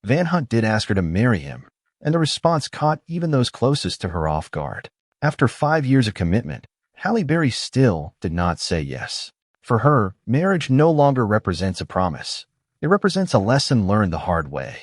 Van Hunt did ask her to marry him, and the response caught even those closest to her off guard. After 5 years of commitment, Halle Berry still did not say yes. For her, marriage no longer represents a promise. It represents a lesson learned the hard way.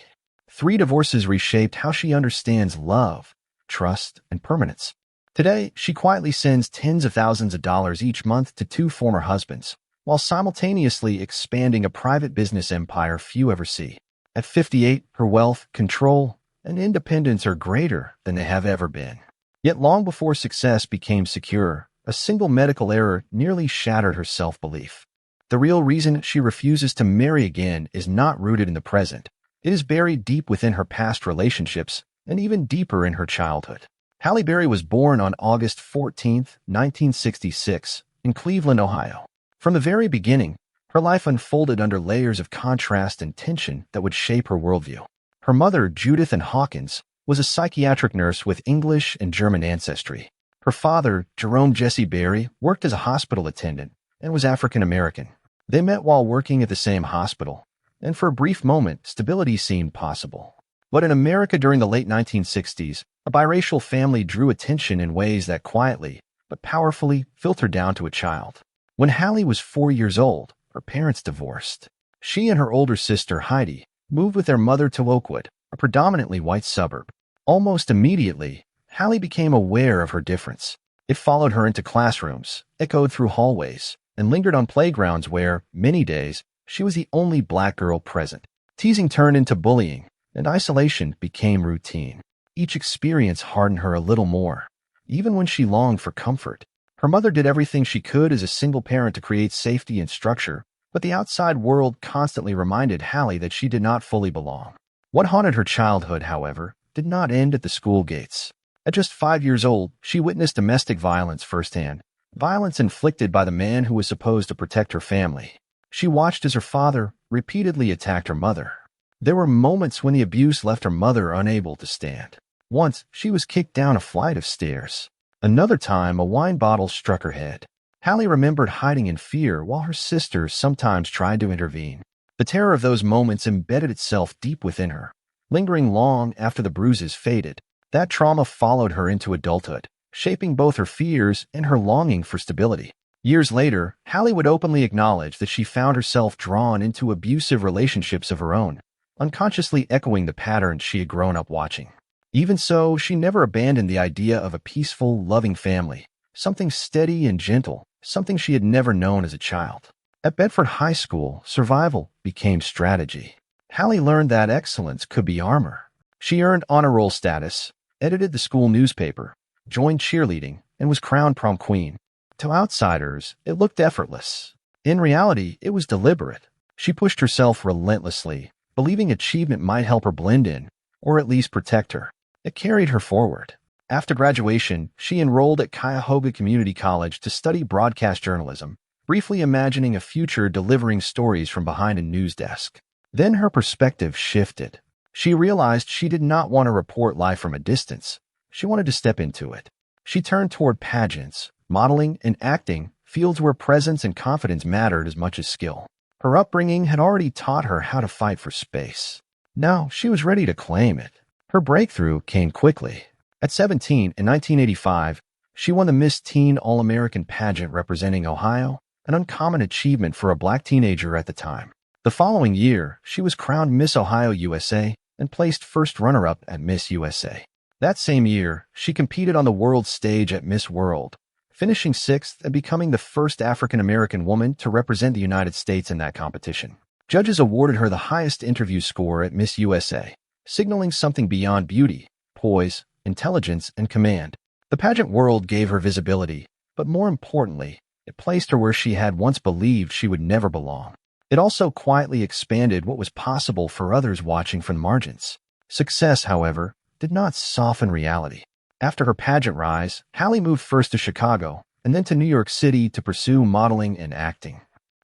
3 divorces reshaped how she understands love, trust, and permanence. Today, she quietly sends tens of thousands of dollars each month to 2 former husbands, while simultaneously expanding a private business empire few ever see. At 58, her wealth, control, and independence are greater than they have ever been. Yet long before success became secure, a single medical error nearly shattered her self-belief. The real reason she refuses to marry again is not rooted in the present. It is buried deep within her past relationships and even deeper in her childhood. Halle Berry was born on August 14, 1966, in Cleveland, Ohio. From the very beginning, her life unfolded under layers of contrast and tension that would shape her worldview. Her mother, Judith Ann Hawkins, was a psychiatric nurse with English and German ancestry. Her father, Jerome Jesse Berry, worked as a hospital attendant and was African American. They met while working at the same hospital, and for a brief moment, stability seemed possible. But in America during the late 1960s, a biracial family drew attention in ways that quietly, but powerfully, filtered down to a child. When Halle was 4 years old, her parents divorced. She and her older sister, Heidi, moved with their mother to Oakwood, a predominantly white suburb. Almost immediately, Halle became aware of her difference. It followed her into classrooms, echoed through hallways, and lingered on playgrounds where, many days, she was the only black girl present. Teasing turned into bullying, and isolation became routine. Each experience hardened her a little more, even when she longed for comfort. Her mother did everything she could as a single parent to create safety and structure, but the outside world constantly reminded Halle that she did not fully belong. What haunted her childhood, however, did not end at the school gates. At just 5 years old, she witnessed domestic violence firsthand, violence inflicted by the man who was supposed to protect her family. She watched as her father repeatedly attacked her mother. There were moments when the abuse left her mother unable to stand. Once, she was kicked down a flight of stairs. Another time, a wine bottle struck her head. Halle remembered hiding in fear while her sister sometimes tried to intervene. The terror of those moments embedded itself deep within her, lingering long after the bruises faded. That trauma followed her into adulthood, shaping both her fears and her longing for stability. Years later, Halle would openly acknowledge that she found herself drawn into abusive relationships of her own, unconsciously echoing the patterns she had grown up watching. Even so, she never abandoned the idea of a peaceful, loving family, something steady and gentle, something she had never known as a child. At Bedford High School, survival became strategy. Halle learned that excellence could be armor. She earned honor roll status, edited the school newspaper, joined cheerleading, and was crowned prom queen. To outsiders, it looked effortless. In reality, it was deliberate. She pushed herself relentlessly, believing achievement might help her blend in, or at least protect her. It carried her forward. After graduation, she enrolled at Cuyahoga Community College to study broadcast journalism, briefly imagining a future delivering stories from behind a news desk. Then her perspective shifted. She realized she did not want to report life from a distance. She wanted to step into it. She turned toward pageants, modeling, and acting, fields where presence and confidence mattered as much as skill. Her upbringing had already taught her how to fight for space. Now she was ready to claim it. Her breakthrough came quickly. At 17, in 1985, she won the Miss Teen All-American pageant representing Ohio, an uncommon achievement for a black teenager at the time. The following year, she was crowned Miss Ohio USA and placed first runner-up at Miss USA. That same year, she competed on the world stage at Miss World, finishing 6th and becoming the first African-American woman to represent the United States in that competition. Judges awarded her the highest interview score at Miss USA, signaling something beyond beauty, poise, intelligence, and command. The pageant world gave her visibility, but more importantly, it placed her where she had once believed she would never belong. It also quietly expanded what was possible for others watching from the margins. Success, however, did not soften reality. After her pageant rise, Halle moved first to Chicago and then to New York City to pursue modeling and acting.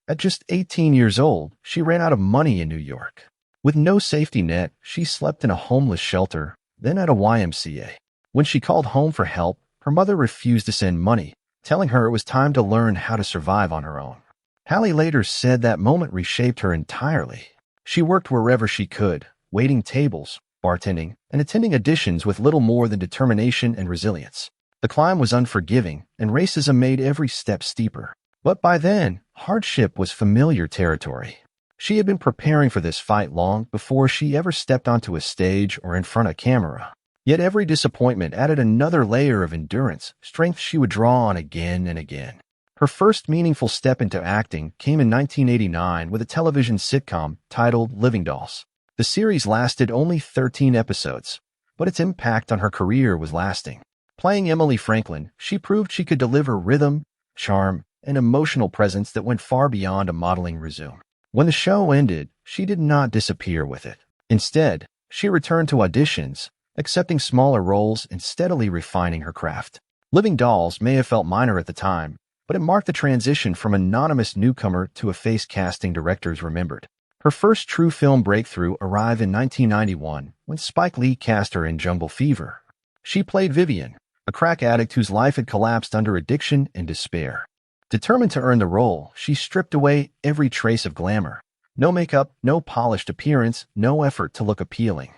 At just 18 years old, she ran out of money in New York. With no safety net, she slept in a homeless shelter, then at a YMCA. When she called home for help, her mother refused to send money, telling her it was time to learn how to survive on her own. Halle later said that moment reshaped her entirely. She worked wherever she could, waiting tables, bartending, and attending auditions with little more than determination and resilience. The climb was unforgiving, and racism made every step steeper. But by then, hardship was familiar territory. She had been preparing for this fight long before she ever stepped onto a stage or in front of camera. Yet every disappointment added another layer of endurance, strength she would draw on again and again. Her first meaningful step into acting came in 1989 with a television sitcom titled Living Dolls. The series lasted only 13 episodes, but its impact on her career was lasting. Playing Emily Franklin, she proved she could deliver rhythm, charm, and emotional presence that went far beyond a modeling resume. When the show ended, she did not disappear with it. Instead, she returned to auditions, accepting smaller roles and steadily refining her craft. Living Dolls may have felt minor at the time, but it marked the transition from anonymous newcomer to a face casting directors remembered. Her first true film breakthrough arrived in 1991 when Spike Lee cast her in Jungle Fever. She played Vivian, a crack addict whose life had collapsed under addiction and despair. Determined to earn the role, she stripped away every trace of glamour. No makeup, no polished appearance, no effort to look appealing.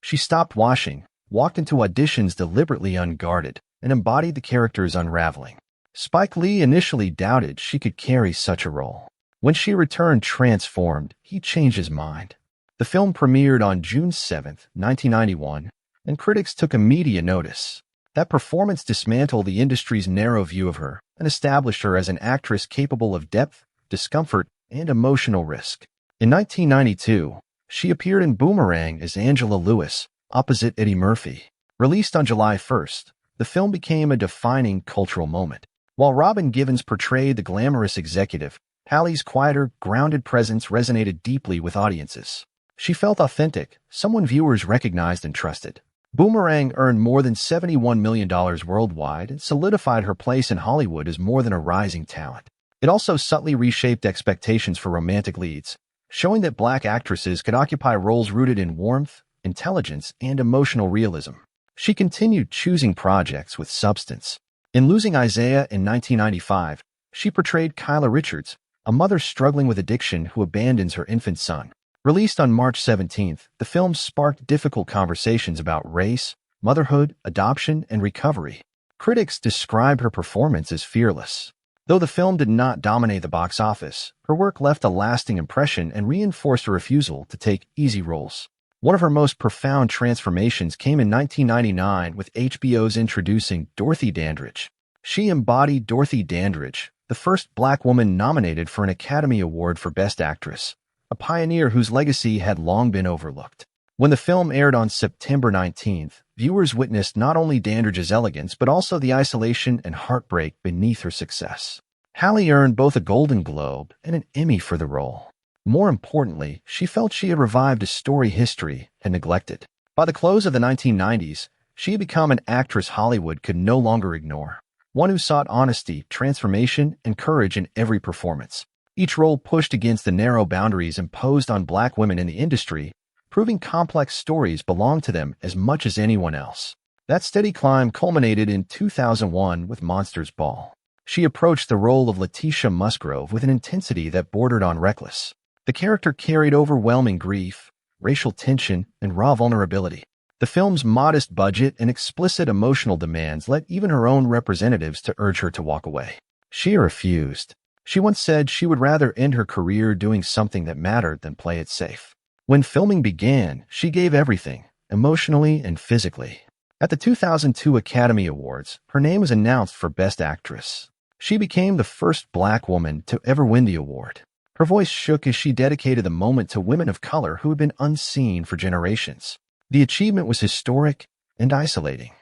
She stopped washing, walked into auditions deliberately unguarded, and embodied the character's unraveling. Spike Lee initially doubted she could carry such a role. When she returned transformed, he changed his mind. The film premiered on June 7, 1991, and critics took immediate notice. That performance dismantled the industry's narrow view of her and established her as an actress capable of depth, discomfort, and emotional risk. In 1992, she appeared in Boomerang as Angela Lewis, opposite Eddie Murphy. Released on July 1st, the film became a defining cultural moment. While Robin Givens portrayed the glamorous executive, Halle's quieter, grounded presence resonated deeply with audiences. She felt authentic, someone viewers recognized and trusted. Boomerang earned more than $71 million worldwide and solidified her place in Hollywood as more than a rising talent. It also subtly reshaped expectations for romantic leads, showing that Black actresses could occupy roles rooted in warmth, intelligence, and emotional realism. She continued choosing projects with substance. In Losing Isaiah in 1995, she portrayed Kyla Richards, a mother struggling with addiction who abandons her infant son. Released on March 17th, the film sparked difficult conversations about race, motherhood, adoption, and recovery. Critics described her performance as fearless. Though the film did not dominate the box office, her work left a lasting impression and reinforced her refusal to take easy roles. One of her most profound transformations came in 1999 with HBO's introducing Dorothy Dandridge. She embodied Dorothy Dandridge, the first Black woman nominated for an Academy Award for Best Actress, a pioneer whose legacy had long been overlooked. When the film aired on September 19th, viewers witnessed not only Dandridge's elegance but also the isolation and heartbreak beneath her success. Halle earned both a Golden Globe and an Emmy for the role. More importantly, she felt she had revived a story history had neglected. By the close of the 1990s, she had become an actress Hollywood could no longer ignore, one who sought honesty, transformation, and courage in every performance. Each role pushed against the narrow boundaries imposed on Black women in the industry, proving complex stories belonged to them as much as anyone else. That steady climb culminated in 2001 with Monsters Ball. She approached the role of Letitia Musgrove with an intensity that bordered on reckless. The character carried overwhelming grief, racial tension, and raw vulnerability. The film's modest budget and explicit emotional demands led even her own representatives to urge her to walk away. She refused. She once said she would rather end her career doing something that mattered than play it safe. When filming began, she gave everything, emotionally and physically. At the 2002 Academy Awards, her name was announced for Best Actress. She became the first Black woman to ever win the award. Her voice shook as she dedicated the moment to women of color who had been unseen for generations. The achievement was historic and isolating.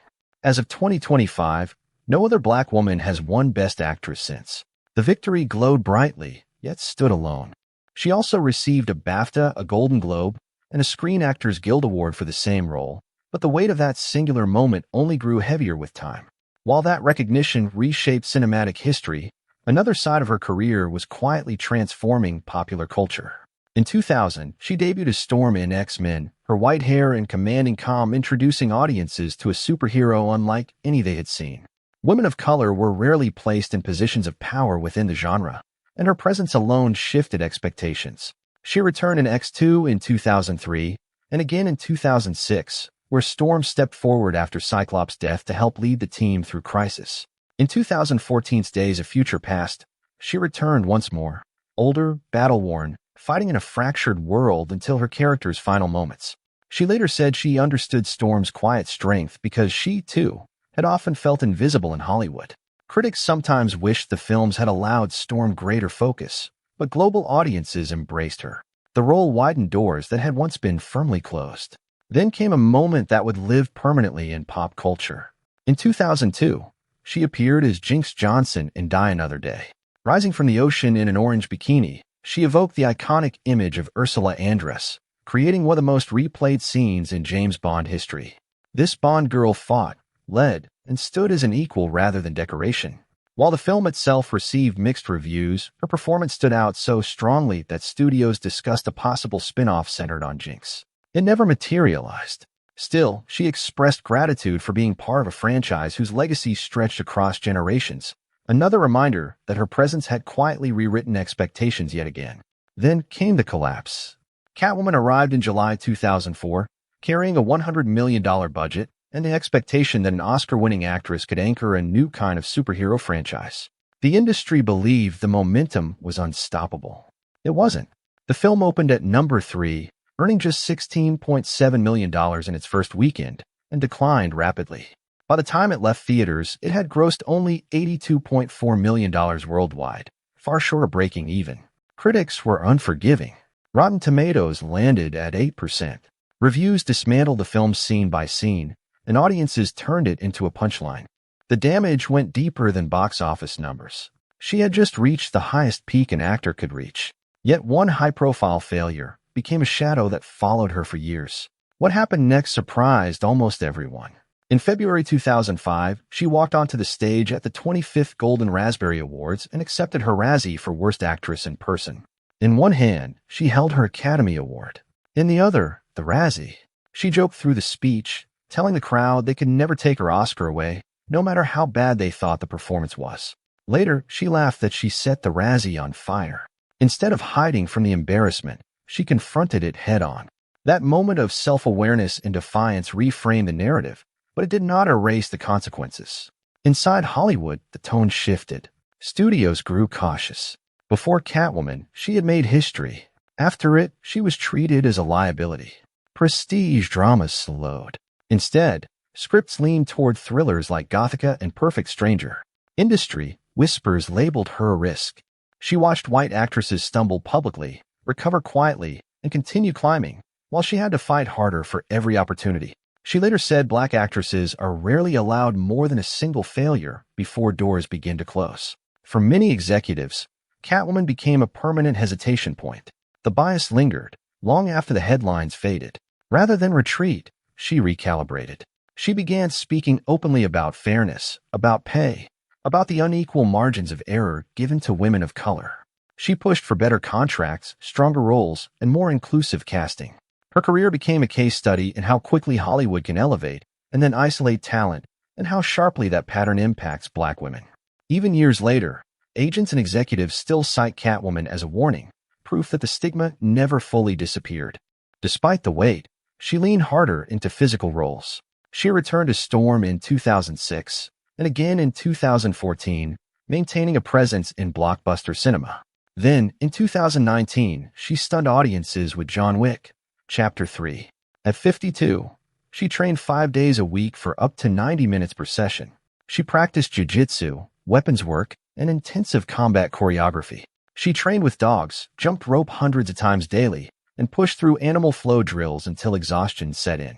As of 2025, no other Black woman has won Best Actress since. The victory glowed brightly, yet stood alone. She also received a BAFTA, a Golden Globe, and a Screen Actors Guild Award for the same role, but the weight of that singular moment only grew heavier with time. While that recognition reshaped cinematic history, another side of her career was quietly transforming popular culture. In 2000, she debuted as Storm in X-Men, her white hair and commanding calm introducing audiences to a superhero unlike any they had seen. Women of color were rarely placed in positions of power within the genre, and her presence alone shifted expectations. She returned in X2 in 2003 and again in 2006, where Storm stepped forward after Cyclops' death to help lead the team through Crisis. In 2014's Days of Future Past, she returned once more, older, battle-worn, fighting in a fractured world until her character's final moments. She later said she understood Storm's quiet strength because she, too, had often felt invisible in Hollywood. Critics sometimes wished the films had allowed Storm greater focus, but global audiences embraced her. The role widened doors that had once been firmly closed. Then came a moment that would live permanently in pop culture. In 2002, she appeared as Jinx Johnson in Die Another Day. Rising from the ocean in an orange bikini, she evoked the iconic image of Ursula Andress, creating one of the most replayed scenes in James Bond history. This Bond girl fought, led, and stood as an equal rather than decoration. While the film itself received mixed reviews, her performance stood out so strongly that studios discussed a possible spin-off centered on Jinx. It never materialized. Still, she expressed gratitude for being part of a franchise whose legacy stretched across generations, another reminder that her presence had quietly rewritten expectations yet again. Then came the collapse. Catwoman arrived in July 2004, carrying a $100 million budget and the expectation that an Oscar-winning actress could anchor a new kind of superhero franchise. The industry believed the momentum was unstoppable. It wasn't. The film opened at number 3, earning just $16.7 million in its first weekend, and declined rapidly. By the time it left theaters, it had grossed only $82.4 million worldwide, far short of breaking even. Critics were unforgiving. Rotten Tomatoes landed at 8%. Reviews dismantled the film scene by scene, and audiences turned it into a punchline. The damage went deeper than box office numbers. She had just reached the highest peak an actor could reach. Yet one high-profile failure became a shadow that followed her for years. What happened next surprised almost everyone. In February 2005, she walked onto the stage at the 25th Golden Raspberry Awards and accepted her Razzie for Worst Actress in Person. In one hand, she held her Academy Award. In the other, the Razzie. She joked through the speech, telling the crowd they could never take her Oscar away, no matter how bad they thought the performance was. Later, she laughed that she set the Razzie on fire. Instead of hiding from the embarrassment, she confronted it head-on. That moment of self-awareness and defiance reframed the narrative, but it did not erase the consequences. Inside Hollywood, the tone shifted. Studios grew cautious. Before Catwoman, she had made history. After it, she was treated as a liability. Prestige dramas slowed. Instead, scripts leaned toward thrillers like Gothica and Perfect Stranger. Industry whispers labeled her a risk. She watched white actresses stumble publicly, recover quietly, and continue climbing, while she had to fight harder for every opportunity. She later said black actresses are rarely allowed more than a single failure before doors begin to close. For many executives, Catwoman became a permanent hesitation point. The bias lingered, long after the headlines faded. Rather than retreat, she recalibrated. She began speaking openly about fairness, about pay, about the unequal margins of error given to women of color. She pushed for better contracts, stronger roles, and more inclusive casting. Her career became a case study in how quickly Hollywood can elevate and then isolate talent, and how sharply that pattern impacts black women. Even years later, agents and executives still cite Catwoman as a warning, proof that the stigma never fully disappeared. Despite the wait, she leaned harder into physical roles. She returned to Storm in 2006, and again in 2014, maintaining a presence in blockbuster cinema. Then, in 2019, she stunned audiences with John Wick, Chapter 3. At 52, she trained 5 days a week for up to 90 minutes per session. She practiced jiu-jitsu, weapons work, and intensive combat choreography. She trained with dogs, jumped rope hundreds of times daily, and pushed through animal flow drills until exhaustion set in.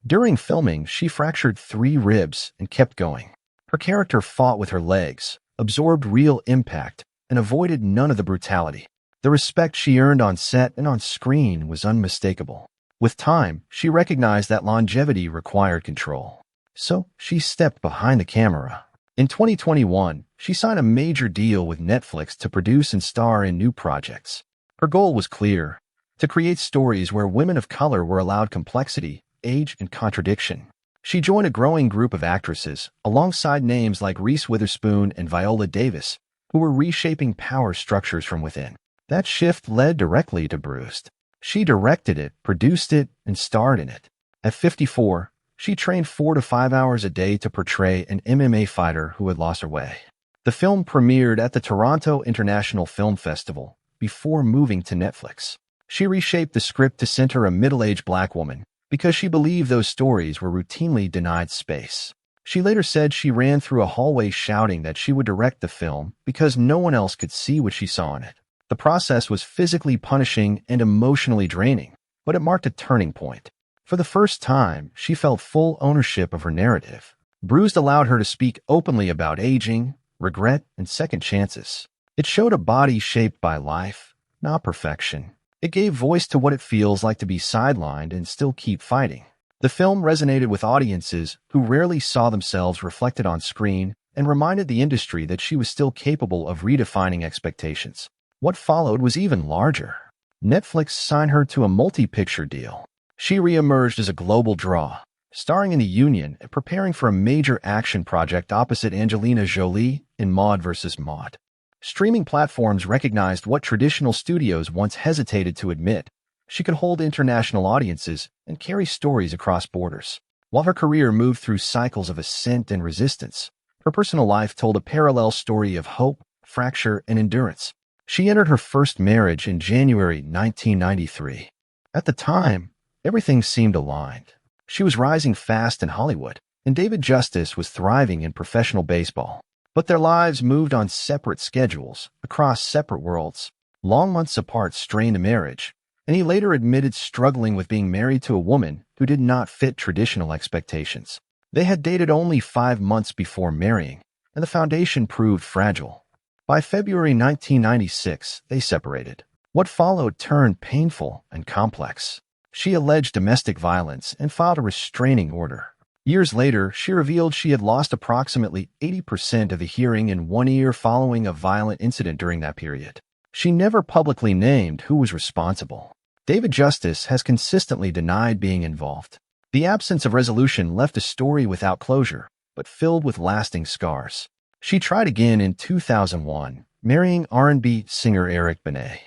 During filming, she fractured 3 ribs and kept going. Her character fought with her legs, absorbed real impact, and avoided none of the brutality. The respect she earned on set and on screen was unmistakable. With time, she recognized that longevity required control. So she stepped behind the camera. In 2021, she signed a major deal with Netflix to produce and star in new projects. Her goal was clear: to create stories where women of color were allowed complexity, age, and contradiction. She joined a growing group of actresses, alongside names like Reese Witherspoon and Viola Davis, who were reshaping power structures from within. That shift led directly to Bruised. She directed it, produced it, and starred in it. At 54, she trained 4 to 5 hours a day to portray an MMA fighter who had lost her way. The film premiered at the Toronto International Film Festival before moving to Netflix. She reshaped the script to center a middle-aged black woman because she believed those stories were routinely denied space. She later said she ran through a hallway shouting that she would direct the film because no one else could see what she saw in it. The process was physically punishing and emotionally draining, but it marked a turning point. For the first time, she felt full ownership of her narrative. Bruised allowed her to speak openly about aging, regret, and second chances. It showed a body shaped by life, not perfection. It gave voice to what it feels like to be sidelined and still keep fighting. The film resonated with audiences who rarely saw themselves reflected on screen and reminded the industry that she was still capable of redefining expectations. What followed was even larger. Netflix signed her to a multi-picture deal. She re-emerged as a global draw, starring in The Union and preparing for a major action project opposite Angelina Jolie in Maude vs. Maude. Streaming platforms recognized what traditional studios once hesitated to admit. She could hold international audiences and carry stories across borders. While her career moved through cycles of ascent and resistance, her personal life told a parallel story of hope, fracture, and endurance. She entered her first marriage in January 1993. At the time, everything seemed aligned. She was rising fast in Hollywood, and David Justice was thriving in professional baseball. But their lives moved on separate schedules, across separate worlds. Long months apart strained the marriage, and he later admitted struggling with being married to a woman who did not fit traditional expectations. They had dated only 5 months before marrying, and the foundation proved fragile. By February 1996, they separated. What followed turned painful and complex. She alleged domestic violence and filed a restraining order. Years later, she revealed she had lost approximately 80% of the hearing in 1 year following a violent incident during that period. She never publicly named who was responsible. David Justice has consistently denied being involved. The absence of resolution left a story without closure, but filled with lasting scars. She tried again in 2001, marrying R&B singer Eric Benet.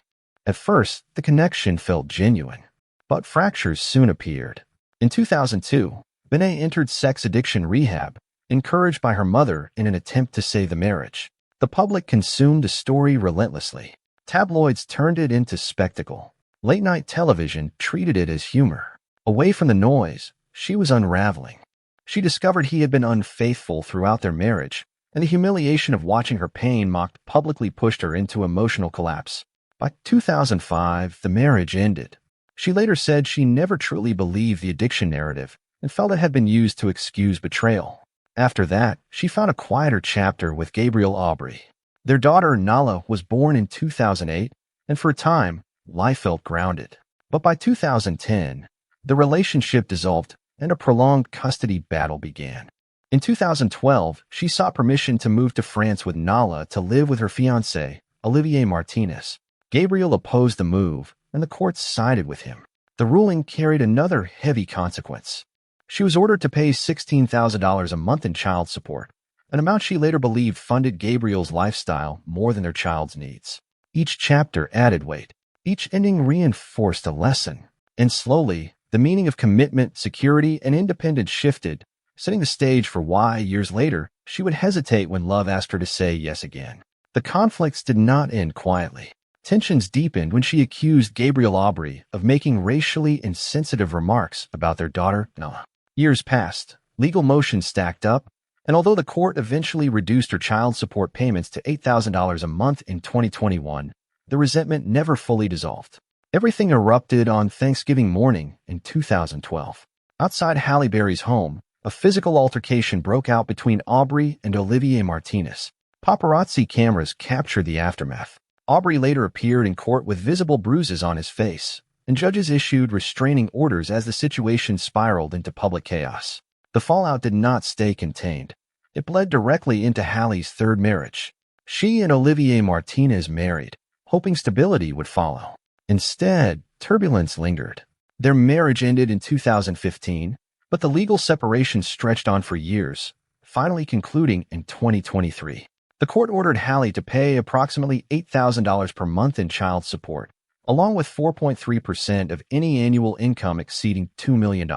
At first, the connection felt genuine, but fractures soon appeared. In 2002, Benet entered sex addiction rehab, encouraged by her mother in an attempt to save the marriage. The public consumed the story relentlessly. Tabloids turned it into spectacle. Late-night television treated it as humor. Away from the noise, she was unraveling. She discovered he had been unfaithful throughout their marriage, and the humiliation of watching her pain mocked publicly pushed her into emotional collapse. By 2005, the marriage ended. She later said she never truly believed the addiction narrative and felt it had been used to excuse betrayal. After that, she found a quieter chapter with Gabriel Aubry. Their daughter, Nala, was born in 2008, and for a time, life felt grounded. But by 2010, the relationship dissolved and a prolonged custody battle began. In 2012, she sought permission to move to France with Nala to live with her fiancé, Olivier Martinez. Gabriel opposed the move, and the courts sided with him. The ruling carried another heavy consequence. She was ordered to pay $16,000 a month in child support, an amount she later believed funded Gabriel's lifestyle more than their child's needs. Each chapter added weight. Each ending reinforced a lesson. And slowly, the meaning of commitment, security, and independence shifted, setting the stage for why, years later, she would hesitate when love asked her to say yes again. The conflicts did not end quietly. Tensions deepened when she accused Gabriel Aubry of making racially insensitive remarks about their daughter, Nala. Years passed, legal motions stacked up, and although the court eventually reduced her child support payments to $8,000 a month in 2021, the resentment never fully dissolved. Everything erupted on Thanksgiving morning in 2012. Outside Halle Berry's home, a physical altercation broke out between Aubry and Olivier Martinez. Paparazzi cameras captured the aftermath. Aubry later appeared in court with visible bruises on his face, and judges issued restraining orders as the situation spiraled into public chaos. The fallout did not stay contained. It bled directly into Halle's third marriage. She and Olivier Martinez married, hoping stability would follow. Instead, turbulence lingered. Their marriage ended in 2015, but the legal separation stretched on for years, finally concluding in 2023. The court ordered Halle to pay approximately $8,000 per month in child support, along with 4.3% of any annual income exceeding $2 million.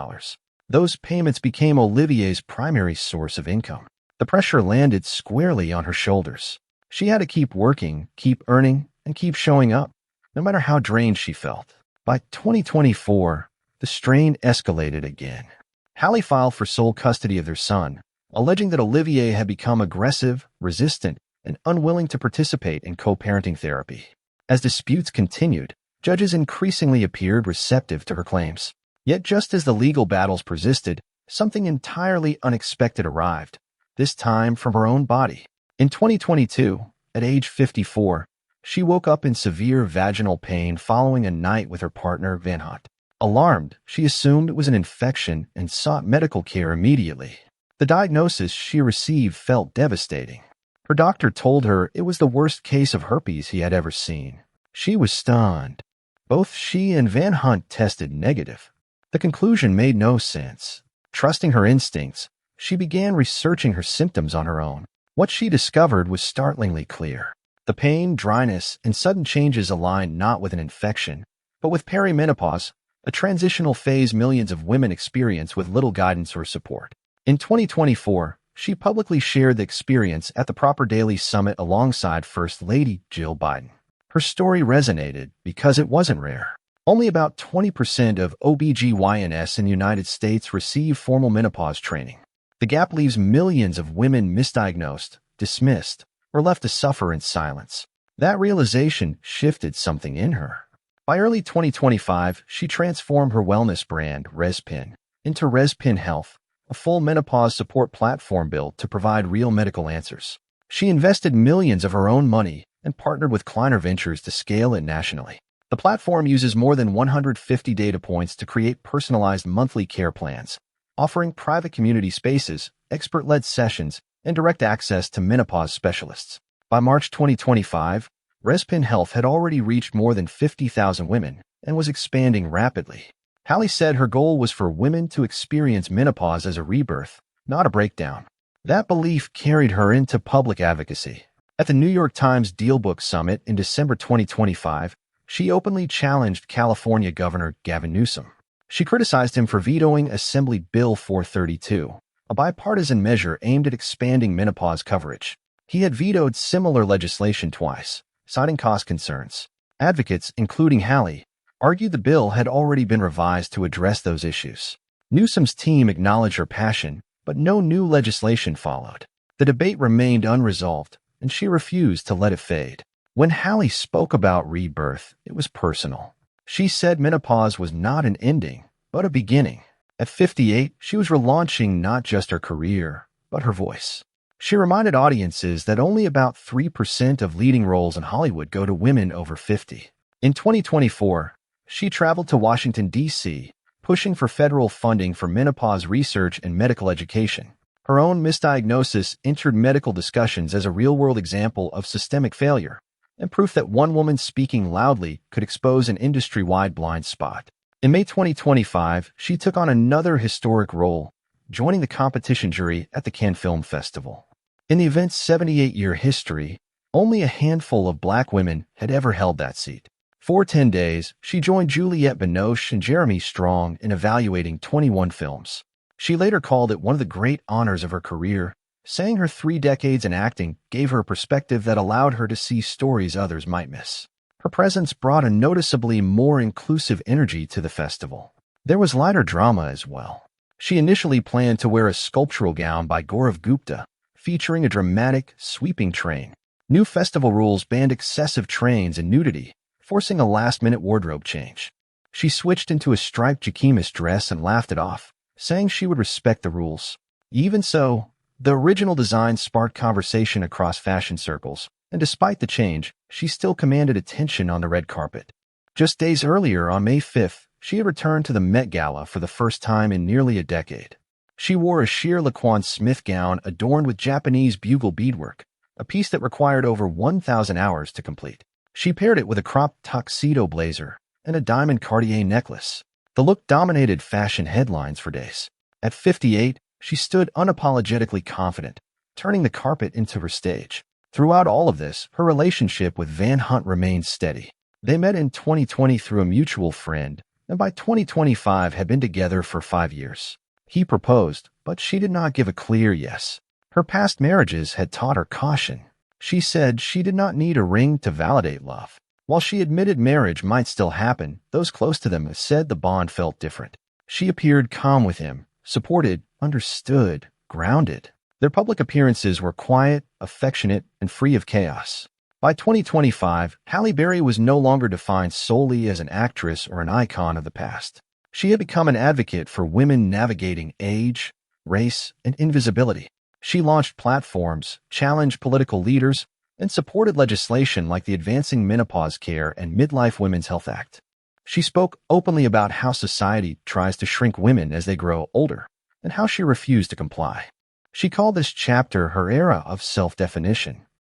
Those payments became Olivier's primary source of income. The pressure landed squarely on her shoulders. She had to keep working, keep earning, and keep showing up, no matter how drained she felt. By 2024, the strain escalated again. Halle filed for sole custody of their son, alleging that Olivier had become aggressive, resistant, and unwilling to participate in co-parenting therapy. As disputes continued, judges increasingly appeared receptive to her claims. Yet just as the legal battles persisted, something entirely unexpected arrived, this time from her own body. In 2022, at age 54, she woke up in severe vaginal pain following a night with her partner, Van Hunt. Alarmed, she assumed it was an infection and sought medical care immediately. The diagnosis she received felt devastating. Her doctor told her it was the worst case of herpes he had ever seen. She was stunned. Both she and Van Hunt tested negative. The conclusion made no sense. Trusting her instincts, she began researching her symptoms on her own. What she discovered was startlingly clear. The pain, dryness, and sudden changes aligned not with an infection, but with perimenopause, a transitional phase millions of women experience with little guidance or support. In 2024, she publicly shared the experience at the Proper Daily Summit alongside First Lady Jill Biden. Her story resonated because it wasn't rare. Only about 20% of OBGYNs in the United States receive formal menopause training. The gap leaves millions of women misdiagnosed, dismissed, or left to suffer in silence. That realization shifted something in her. By early 2025, she transformed her wellness brand, ResPin, into ResPin Health, a full menopause support platform built to provide real medical answers. She invested millions of her own money and partnered with Kleiner Ventures to scale it nationally. The platform uses more than 150 data points to create personalized monthly care plans, offering private community spaces, expert-led sessions, and direct access to menopause specialists. By March 2025, ResPin Health had already reached more than 50,000 women and was expanding rapidly. Halle said her goal was for women to experience menopause as a rebirth, not a breakdown. That belief carried her into public advocacy. At the New York Times DealBook Summit in December 2025, she openly challenged California Governor Gavin Newsom. She criticized him for vetoing Assembly Bill 432, a bipartisan measure aimed at expanding menopause coverage. He had vetoed similar legislation twice, citing cost concerns. Advocates, including Halle, argued the bill had already been revised to address those issues. Newsom's team acknowledged her passion, but no new legislation followed. The debate remained unresolved, and she refused to let it fade. When Halle spoke about rebirth, it was personal. She said menopause was not an ending, but a beginning. At 58, she was relaunching not just her career, but her voice. She reminded audiences that only about 3% of leading roles in Hollywood go to women over 50. In 2024, she traveled to Washington, D.C., pushing for federal funding for menopause research and medical education. Her own misdiagnosis entered medical discussions as a real-world example of systemic failure, and proof that one woman speaking loudly could expose an industry-wide blind spot. In May 2025, she took on another historic role, joining the competition jury at the Cannes Film Festival. In the event's 78-year history, only a handful of Black women had ever held that seat. For 10 days, she joined Juliette Binoche and Jeremy Strong in evaluating 21 films. She later called it one of the great honors of her career, saying her 3 decades in acting gave her a perspective that allowed her to see stories others might miss. Her presence brought a noticeably more inclusive energy to the festival. There was lighter drama as well. She initially planned to wear a sculptural gown by Gaurav Gupta, featuring a dramatic, sweeping train. New festival rules banned excessive trains and nudity, forcing a last-minute wardrobe change. She switched into a striped Jacquemus dress and laughed it off, saying she would respect the rules. Even so, the original design sparked conversation across fashion circles, and despite the change, she still commanded attention on the red carpet. Just days earlier, on May 5th, she had returned to the Met Gala for the first time in nearly a decade. She wore a sheer Laquan Smith gown adorned with Japanese bugle beadwork, a piece that required over 1,000 hours to complete. She paired it with a cropped tuxedo blazer and a diamond Cartier necklace. The look dominated fashion headlines for days. At 58, she stood unapologetically confident, turning the carpet into her stage. Throughout all of this, her relationship with Van Hunt remained steady. They met in 2020 through a mutual friend, and by 2025 had been together for 5 years. He proposed, but she did not give a clear yes. Her past marriages had taught her caution. She said she did not need a ring to validate love. While she admitted marriage might still happen, those close to them said the bond felt different. She appeared calm with him, supported, understood, grounded. Their public appearances were quiet, affectionate, and free of chaos. By 2025, Halle Berry was no longer defined solely as an actress or an icon of the past. She had become an advocate for women navigating age, race, and invisibility. She launched platforms, challenged political leaders, and supported legislation like the Advancing Menopause Care and Midlife Women's Health Act. She spoke openly about how society tries to shrink women as they grow older, and how she refused to comply. She called this chapter her era of self-definition.